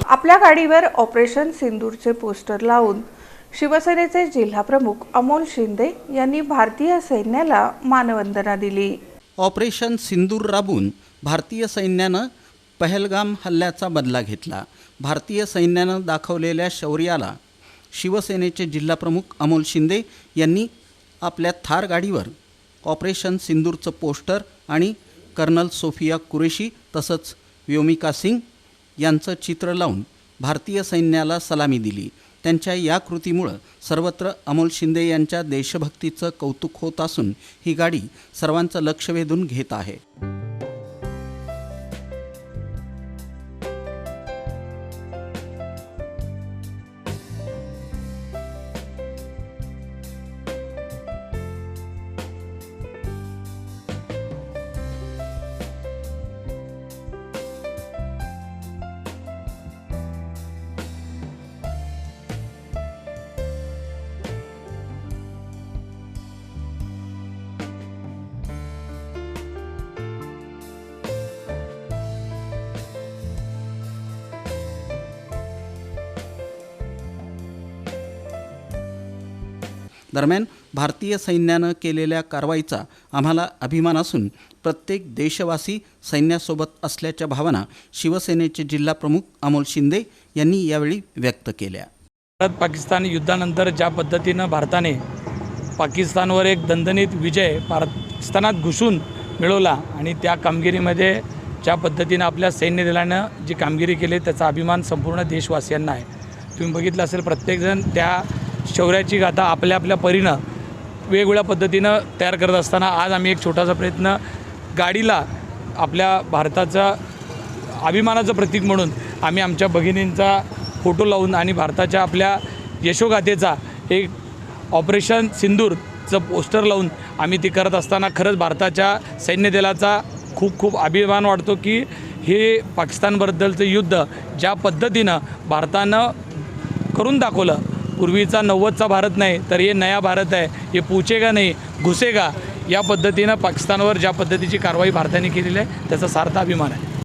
आपल्या गाडीवर operation सिंदूरचे poster लावून शिवसेनेचे जिल्हाप्रमुख अमोल शिंदे यांनी भारतीय सैन्याला मानवंदना दिली। ऑपरेशन सिंदूर राबवून भारतीय सैन्यानं पहलगाम हल्ल्याचा बदला घेतला। भारतीय सैन्यानं दाखवलेल्या शौर्याला शिवसेनेचे जिल्हाप्रमुख अमोल शिंदे यांनी आपल्या थार गाडीवर ऑपरेशन सिंदूरचं पोस्टर आणि कर्नल सोफिया कुरेशी तसंच व्योमिका सिंग यांचं चित्र लावून भारतीय सैन्याला सलामी दिली। त्यांच्या या कृतीमुळे सर्वत्र अमोल शिंदे यांच्या देशभक्तीचं कौतुक होत असून ही गाडी सर्वांचं लक्ष वेधून घेत आहे। दरम्यान भारतीय सैन्यानं केलेल्या कारवाईचा आम्हाला अभिमान असून प्रत्येक देशवासी सैन्यासोबत असल्याच्या भावना शिवसेनेचे जिल्हाप्रमुख अमोल शिंदे यांनी यावेळी व्यक्त केल्या। भारत पाकिस्तान युद्धानंतर ज्या पद्धतीनं भारताने पाकिस्तानवर एक दणदणीत विजय पाकिस्तानात घुसून मिळवला आणि त्या कामगिरीमध्ये ज्या पद्धतीनं आपल्या सैन्य दलानं जी कामगिरी केली त्याचा अभिमान संपूर्ण देशवासियांना आहे। तुम्ही बघितलं असेल प्रत्येकजण त्या शौर्याची गाथा आपल्या आपल्या परीनं वेगवेगळ्या पद्धतीनं तयार करत असताना आज आम्ही एक छोटासा प्रयत्न गाडीला आपल्या भारताचा अभिमानाचं प्रतीक म्हणून आम्ही आमच्या भगिनींचा फोटो लावून आणि भारताच्या आपल्या यशोगाथेचा एक ऑपरेशन सिंदूरचं पोस्टर लावून आम्ही ती करत असताना खरंच भारताच्या सैन्य दलाचा खूप खूप अभिमान वाटतो की हे पाकिस्तानबद्दलचं युद्ध ज्या पद्धतीनं भारतानं करून दाखवलं। पूर्वीचा 90चा भारत नाही तर हे नया भारत आहे, हे पूछेगा नाही घुसेगा या पद्धतीनं पाकिस्तानवर ज्या पद्धतीची कारवाई भारताने केलेली आहे त्याचा सार्थ अभिमान आहे।